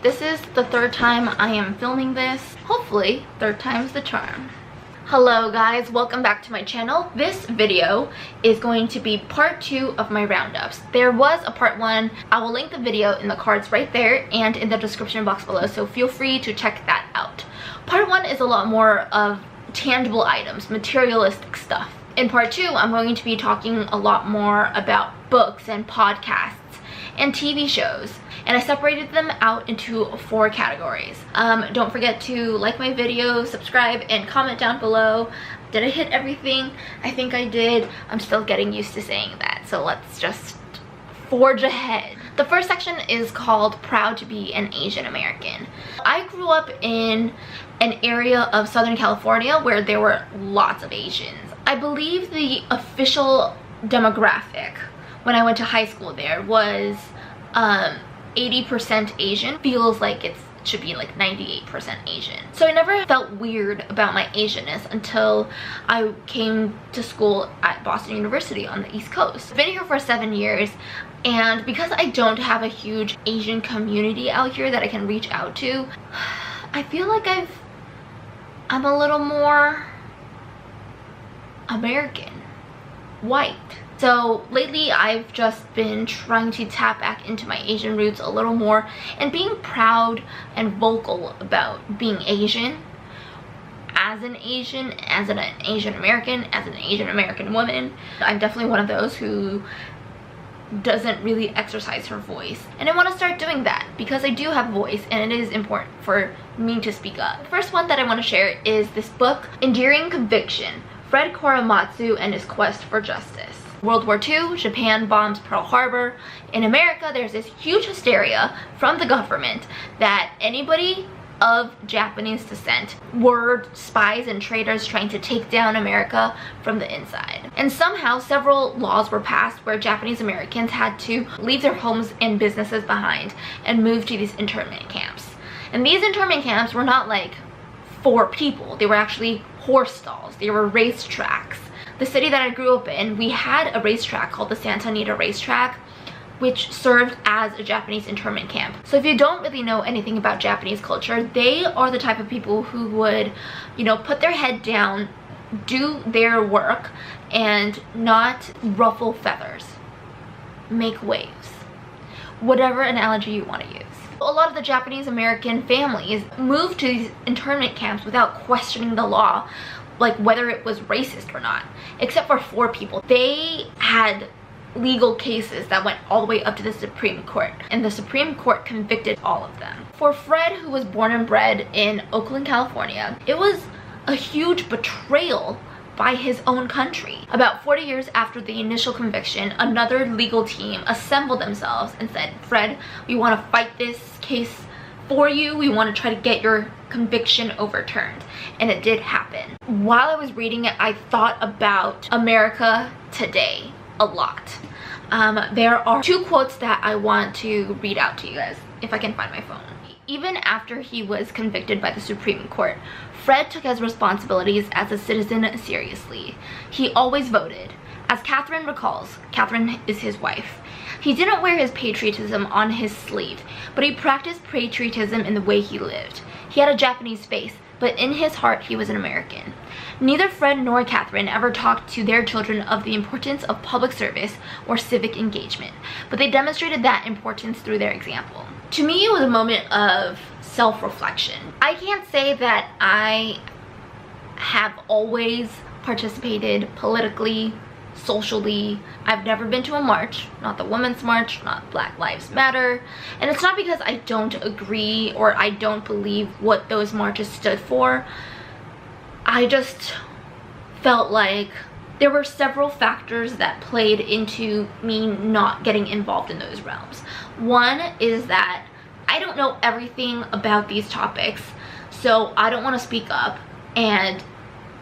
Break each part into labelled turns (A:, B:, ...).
A: This is the third time I am filming this. Hopefully, third time's the charm. Hello guys, welcome back to my channel. This video is going to be part 2 of my roundups. There was a part 1. I will link the video in the cards right there and in the description box below, so feel free to check that out. Part 1 is a lot more of tangible items, materialistic stuff. In part 2, I'm going to be talking a lot more about books and podcasts and TV shows, and I separated them out into 4 categories. Don't forget to like my video, subscribe, and comment down below. Did I hit everything? I think I did. I'm still getting used to saying that, so let's just forge ahead. The first section is called Proud to be an Asian American. I grew up in an area of Southern California where there were lots of Asians. I believe the official demographic when I went to high school there was 80% Asian. Feels like it should be like 98% Asian. So I never felt weird about my Asianness until I came to school at Boston University on the East Coast. I've been here for 7 years, and because I don't have a huge Asian community out here that I can reach out to, I feel like I'm a little more American, white. So lately I've just been trying to tap back into my Asian roots a little more and being proud and vocal about being Asian, as an Asian American, as an Asian American woman. I'm definitely one of those who doesn't really exercise her voice, and I want to start doing that because I do have a voice and it is important for me to speak up. The first one that I want to share is this book, Enduring Conviction, Fred Korematsu and His Quest for Justice. World War II, Japan bombs Pearl Harbor. In America, there's this huge hysteria from the government that anybody of Japanese descent were spies and traitors trying to take down America from the inside. And somehow several laws were passed where Japanese Americans had to leave their homes and businesses behind and move to these internment camps. And these internment camps were not like for people. They were actually horse stalls. They were racetracks. The city that I grew up in, we had a racetrack called the Santa Anita Racetrack, which served as a Japanese internment camp. So if you don't really know anything about Japanese culture, they are the type of people who would, you know, put their head down, do their work, and not ruffle feathers, make waves. Whatever analogy you want to use. A lot of the Japanese American families moved to these internment camps without questioning the law, like whether it was racist or not, except for 4 people. They had legal cases that went all the way up to the Supreme Court, and the Supreme Court convicted all of them. For Fred, who was born and bred in Oakland, California, it was a huge betrayal by his own country. About 40 years after the initial conviction, another legal team assembled themselves and said, Fred, we want to fight this case for you. We want to try to get your conviction overturned. And it did happen. While I was reading it, I thought about America today a lot. There are 2 quotes that I want to read out to you guys, if I can find my phone. Even after he was convicted by the Supreme Court, Fred took his responsibilities as a citizen seriously. He always voted. As Catherine recalls, Catherine is his wife, he didn't wear his patriotism on his sleeve, but he practiced patriotism in the way he lived. He had a Japanese face, but in his heart he was an American. Neither Fred nor Catherine ever talked to their children of the importance of public service or civic engagement, but they demonstrated that importance through their example. To me, it was a moment of self-reflection. I can't say that I have always participated politically, socially. I've never been to a march, not the Women's March, not Black Lives Matter, and it's not because I don't agree or I don't believe what those marches stood for. I just felt like there were several factors that played into me not getting involved in those realms. One is that I don't know everything about these topics, so I don't want to speak up and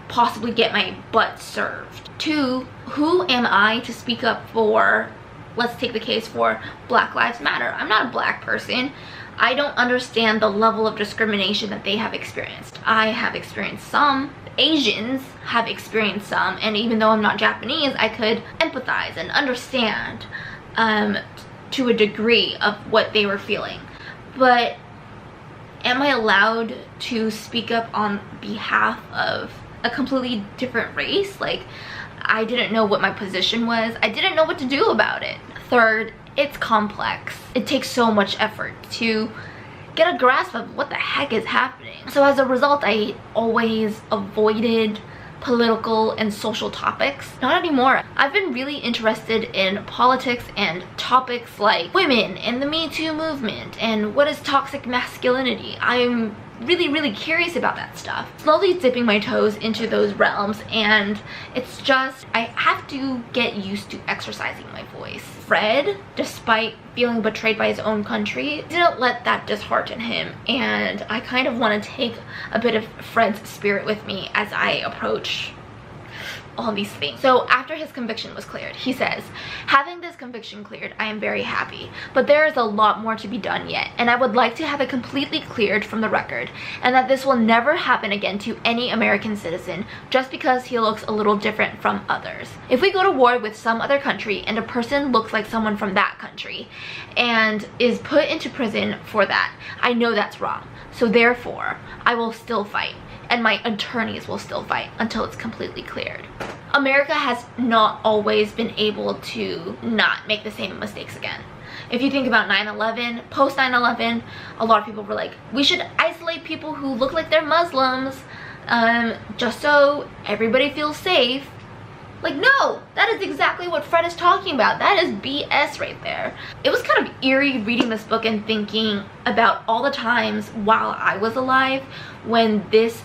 A: possibly get my butt served. 2, who am I to speak up for, let's take the case for Black Lives Matter. I'm not a black person. I don't understand the level of discrimination that they have experienced. I have experienced some. Asians have experienced some, and even though I'm not Japanese, I could empathize and understand to a degree of what they were feeling. But am I allowed to speak up on behalf of a completely different race? Like, I didn't know what my position was. I didn't know what to do about it. Third, it's complex. It takes so much effort to get a grasp of what the heck is happening. So as a result, I always avoided political and social topics. Not anymore. I've been really interested in politics and topics like women and the Me Too movement and what is toxic masculinity. I'm really curious about that stuff. Slowly dipping my toes into those realms, and it's just, I have to get used to exercising my voice. Fred, despite feeling betrayed by his own country, didn't let that dishearten him, and I kind of want to take a bit of Fred's spirit with me as I approach all these things. So after his conviction was cleared, he says, having this conviction cleared, I am very happy, but there is a lot more to be done yet, and I would like to have it completely cleared from the record, and that this will never happen again to any American citizen just because he looks a little different from others. If we go to war with some other country and a person looks like someone from that country and is put into prison for that, I know that's wrong. So therefore, I will still fight, and my attorneys will still fight until it's completely cleared. America has not always been able to not make the same mistakes again. If you think about 9/11, post 9/11, a lot of people were like, we should isolate people who look like they're Muslims just so everybody feels safe. Like, no, that is exactly what Fred is talking about. That is BS right there. It was kind of eerie reading this book and thinking about all the times while I was alive when this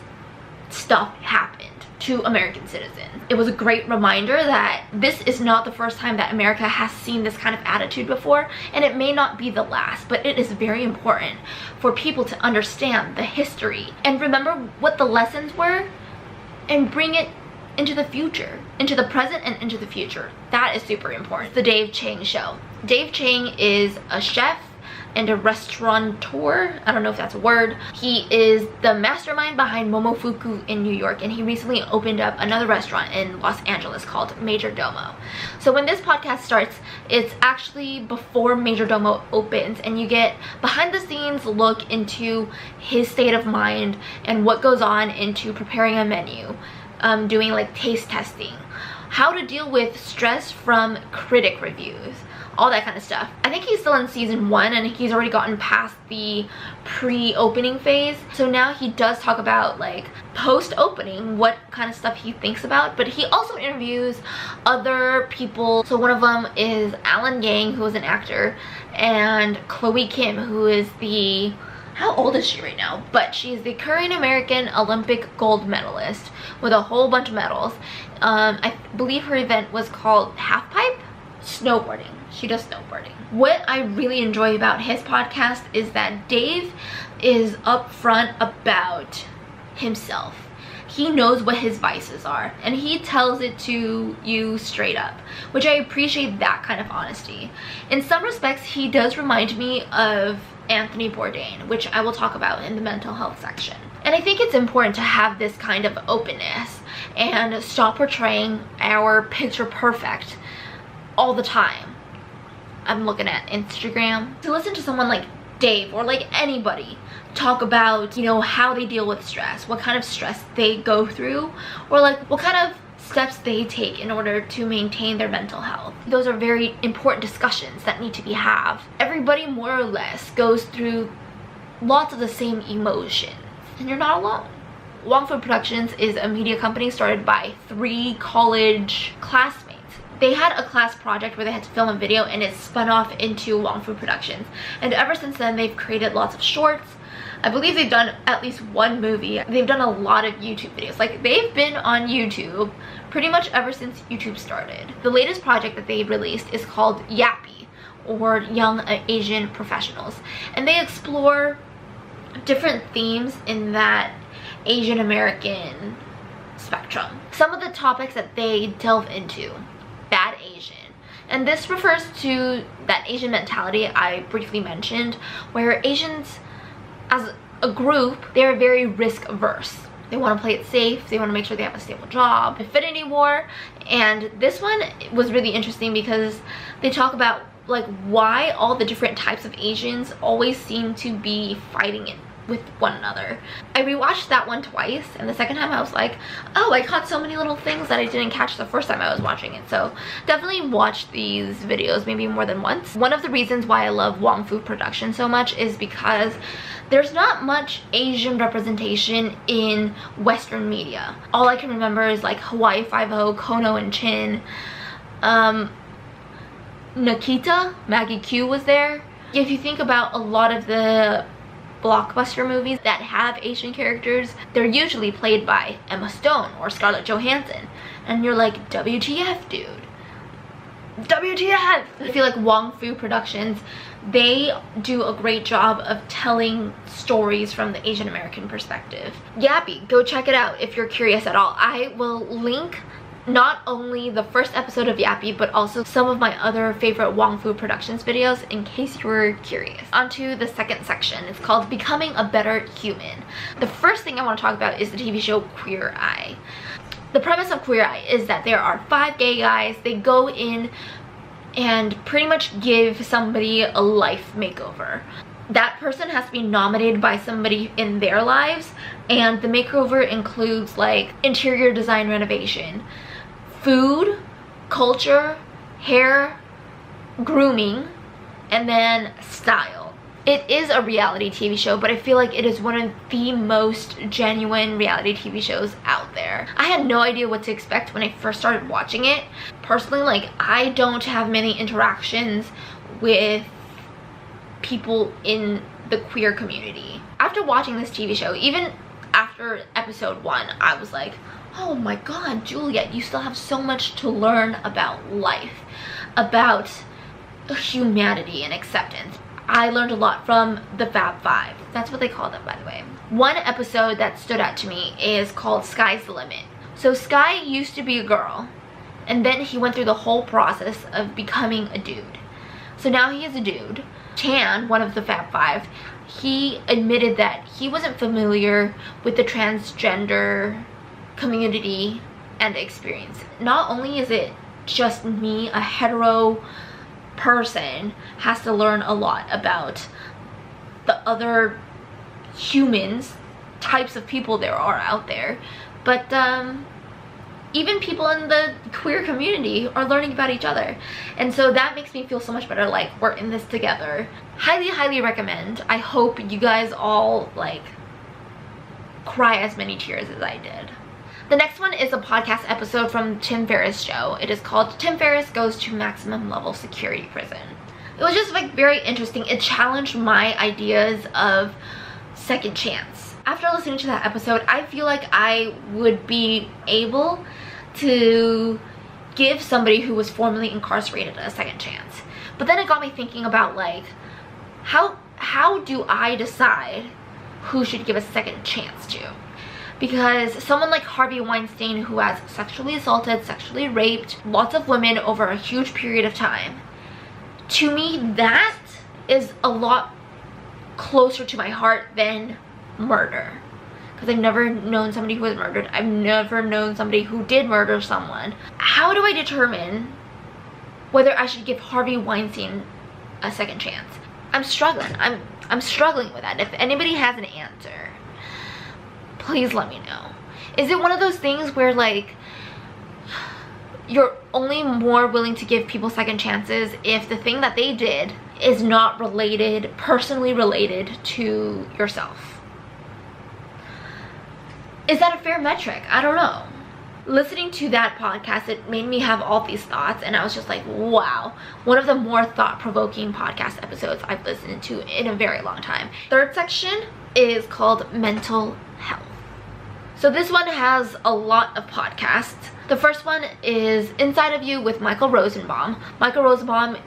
A: stuff happened to American citizens. It was a great reminder that this is not the first time that America has seen this kind of attitude before, and it may not be the last, but it is very important for people to understand the history and remember what the lessons were and bring it into the future, into the present and into the future. That is super important. The Dave Chang Show. Dave Chang is a chef and a restaurateur. I don't know if that's a word. He is the mastermind behind Momofuku in New York, and he recently opened up another restaurant in Los Angeles called Major Domo. So when this podcast starts, it's actually before Major Domo opens, and you get behind the scenes look into his state of mind and what goes on into preparing a menu, doing like taste testing, how to deal with stress from critic reviews, all that kind of stuff. I think he's still in season 1 and he's already gotten past the pre-opening phase. So now he does talk about like post-opening, what kind of stuff he thinks about, but he also interviews other people. So one of them is Alan Yang, who is an actor, and Chloe Kim, who is the, how old is she right now? But she's the Korean American Olympic gold medalist with a whole bunch of medals. I believe her event was called halfpipe? Snowboarding. She does snowboarding. What I really enjoy about his podcast is that Dave is upfront about himself. He knows what his vices are and he tells it to you straight up, which I appreciate that kind of honesty. In some respects, he does remind me of Anthony Bourdain, which I will talk about in the mental health section. And I think it's important to have this kind of openness and stop portraying our picture perfect all the time. I'm looking at Instagram. To listen to someone like Dave or like anybody talk about, you know, how they deal with stress, what kind of stress they go through, or like what kind of steps they take in order to maintain their mental health. Those are very important discussions that need to be had. Everybody more or less goes through lots of the same emotions, and you're not alone. Wong Fu Productions is a media company started by 3 college classmates. They had a class project where they had to film a video, and it spun off into Wong Fu Productions. And ever since then, they've created lots of shorts. I believe they've done at least 1 movie. They've done a lot of YouTube videos. Like, they've been on YouTube pretty much ever since YouTube started. The latest project that they released is called Yappy, or Young Asian Professionals. And they explore different themes in that Asian American spectrum. Some of the topics that they delve into: bad Asian. And this refers to that Asian mentality I briefly mentioned, where Asians as a group, they're very risk averse. They want to play it safe, they want to make sure they have a stable job, Infinity War. And this one was really interesting because they talk about like why all the different types of Asians always seem to be fighting with one another. I rewatched that one twice, and the second time I was like, oh, I caught so many little things that I didn't catch the first time I was watching it. So definitely watch these videos maybe more than once. One of the reasons why I love Wong Fu Production so much is because there's not much Asian representation in Western media. All I can remember is like Hawaii Five-0, Kono and Chin, Nikita, Maggie Q was there. If you think about a lot of the blockbuster movies that have Asian characters, they're usually played by Emma Stone or Scarlett Johansson, and you're like, WTF, dude, WTF. I feel like Wong Fu Productions, they do a great job of telling stories from the Asian American perspective. Yappy, go check it out if you're curious at all. I will link not only the first episode of Yappy, but also some of my other favorite Wong Fu Productions videos in case you were curious. On to the second section. It's called Becoming a Better Human. The first thing I want to talk about is the TV show Queer Eye. The premise of Queer Eye is that there are 5 gay guys. They go in and pretty much give somebody a life makeover. That person has to be nominated by somebody in their lives, and the makeover includes like interior design renovation, food, culture, hair, grooming, and then style. It is a reality TV show, but I feel like it is one of the most genuine reality TV shows out there. I had no idea what to expect when I first started watching it. Personally, like, I don't have many interactions with people in the queer community. After watching this TV show, even after episode 1, I was like, oh my god, Juliet, you still have so much to learn about life, about humanity and acceptance. I learned a lot from the Fab Five. That's what they call them, by the way. One episode that stood out to me is called Sky's the Limit. So Sky used to be a girl, and then he went through the whole process of becoming a dude. So now he is a dude. Chan, one of the Fab Five, he admitted that he wasn't familiar with the transgender community and experience. Not only is it just me, a hetero person, has to learn a lot about the other humans, types of people there are out there, but even people in the queer community are learning about each other. And so that makes me feel so much better, like we're in this together. Highly recommend. I hope you guys all like cry as many tears as I did. The next one is a podcast episode from Tim Ferriss' show. It is called Tim Ferriss Goes to Maximum Level Security Prison. It was just like very interesting. It challenged my ideas of second chance. After listening to that episode, I feel like I would be able to give somebody who was formerly incarcerated a second chance. But then it got me thinking about like, how do I decide who should give a second chance to? Because someone like Harvey Weinstein, who has sexually assaulted, sexually raped lots of women over a huge period of time, to me that is a lot closer to my heart than murder. Because I've never known somebody who was murdered. I've never known somebody who did murder someone. How do I determine whether I should give Harvey Weinstein a second chance? I'm struggling. I'm struggling with that. If anybody has an answer, please let me know. Is it one of those things where like you're only more willing to give people second chances if the thing that they did is not related, personally related to yourself? Is that a fair metric? I don't know. Listening to that podcast, it made me have all these thoughts, and I was just like, wow, one of the more thought-provoking podcast episodes I've listened to in a very long time. Third section is called Mental Health. So this one has a lot of podcasts. The first one is Inside of You with Michael Rosenbaum. Michael Rosenbaum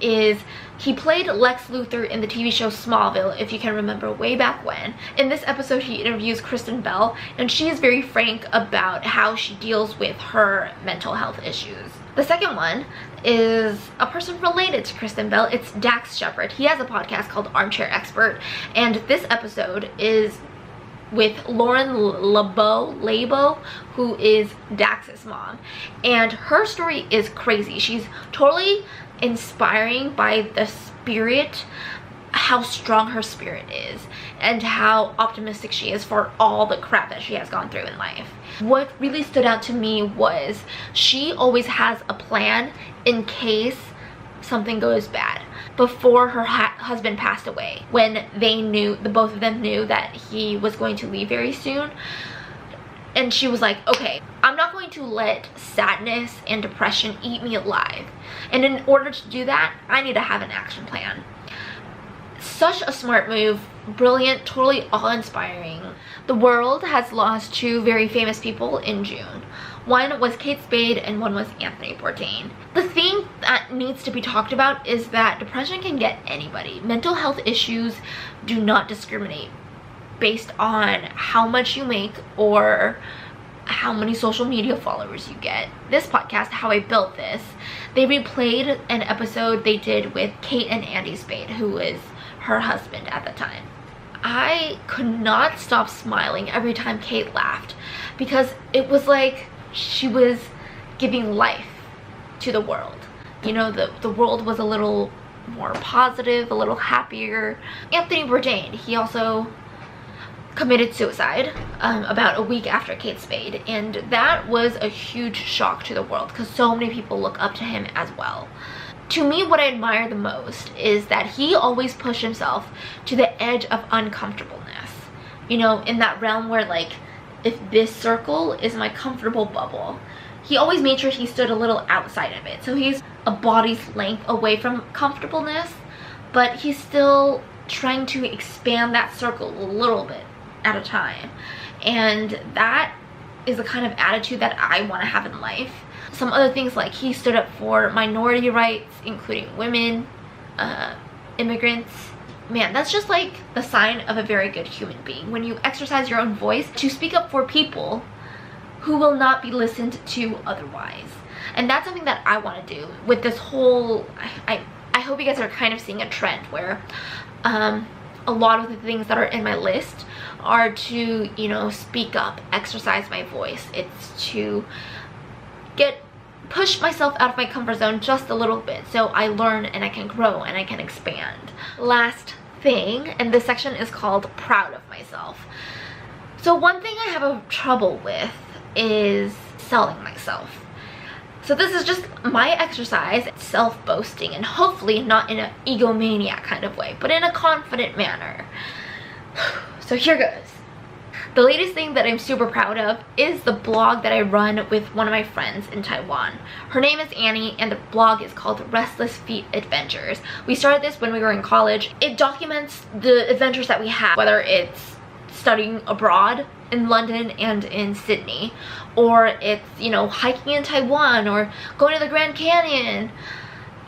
A: he played Lex Luthor in the TV show Smallville, if you can remember way back when. In this episode, he interviews Kristen Bell, and she is very frank about how she deals with her mental health issues. The second one is a person related to Kristen Bell. It's Dax Shepard. He has a podcast called Armchair Expert, and this episode is with Lauren Labo, who is Dax's mom, and her story is crazy. She's totally inspiring by the spirit how strong her spirit is and how optimistic she is for all the crap that she has gone through in life. What really stood out to me was she always has a plan in case something goes bad. Before her husband passed away, when they knew, the both of them knew that he was going to leave very soon, and she was like, okay, I'm not going to let sadness and depression eat me alive, and in order to do that, I need to have an action plan. Such a smart move, brilliant, totally awe-inspiring. The world has lost two very famous people in June. One was Kate Spade and one was Anthony Bourdain. The thing that needs to be talked about is that depression can get anybody. Mental health issues do not discriminate based on how much you make or how many social media followers you get. This podcast, How I Built This, they replayed an episode they did with Kate and Andy Spade, who was her husband at the time. I could not stop smiling every time Kate laughed because it was like she was giving life to the world. You know, the world was a little more positive, a little happier. Anthony Bourdain, he also committed suicide about a week after Kate Spade, and that was a huge shock to the world because so many people look up to him as well. To me, what I admire the most is that he always pushed himself to the edge of uncomfortableness. You know, in that realm where, like, if this circle is my comfortable bubble, he always made sure he stood a little outside of it. So he's a body's length away from comfortableness, but he's still trying to expand that circle a little bit at a time. And that is the kind of attitude that I want to have in life. Some other things, like he stood up for minority rights, including women, immigrants. Man, that's just like the sign of a very good human being, when you exercise your own voice to speak up for people who will not be listened to otherwise. And that's something that I want to do with this whole, I hope you guys are kind of seeing a trend where a lot of the things that are in my list are to, you know, speak up, exercise my voice. It's to push myself out of my comfort zone just a little bit so I learn and I can grow and I can expand. Last thing, and this section is called Proud of Myself. So one thing I have a trouble with is selling myself. So this is just my exercise, self-boasting, and hopefully not in an egomaniac kind of way, but in a confident manner. So here goes. The latest thing that I'm super proud of is the blog that I run with one of my friends in Taiwan. Her name is Annie, and the blog is called Restless Feet Adventures. We started this when we were in college. It documents the adventures that we have, whether it's studying abroad in London and in Sydney, or it's, you know, hiking in Taiwan, or going to the Grand Canyon,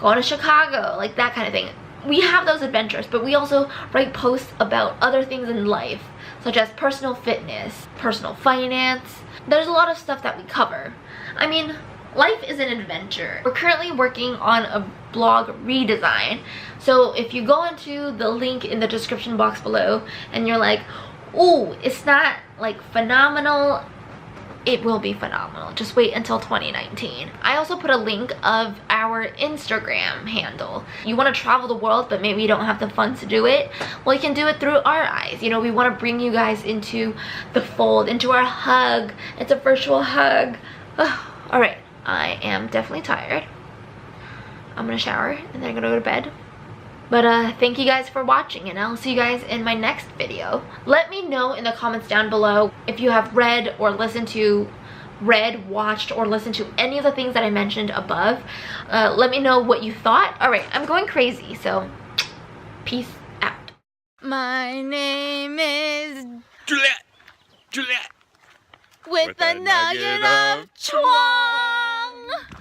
A: going to Chicago, like that kind of thing. We have those adventures, but we also write posts about other things in life, such as personal fitness, personal finance. There's a lot of stuff that we cover. I mean, life is an adventure. We're currently working on a blog redesign, so if you go into the link in the description box below and you're like, ooh, it's not like phenomenal, it will be phenomenal. Just wait until 2019. I also put a link of our Instagram handle. You want to travel the world, but maybe you don't have the funds to do it? Well, you can do it through our eyes. You know, we want to bring you guys into the fold, into our hug. It's a virtual hug. All right, I am definitely tired. I'm gonna shower and then I'm gonna go to bed. But thank you guys for watching, and I'll see you guys in my next video. Let me know in the comments down below if you have read, watched, or listened to any of the things that I mentioned above. Let me know what you thought. Alright, I'm going crazy, so peace out. My name is Juliet. With a nugget of Chua.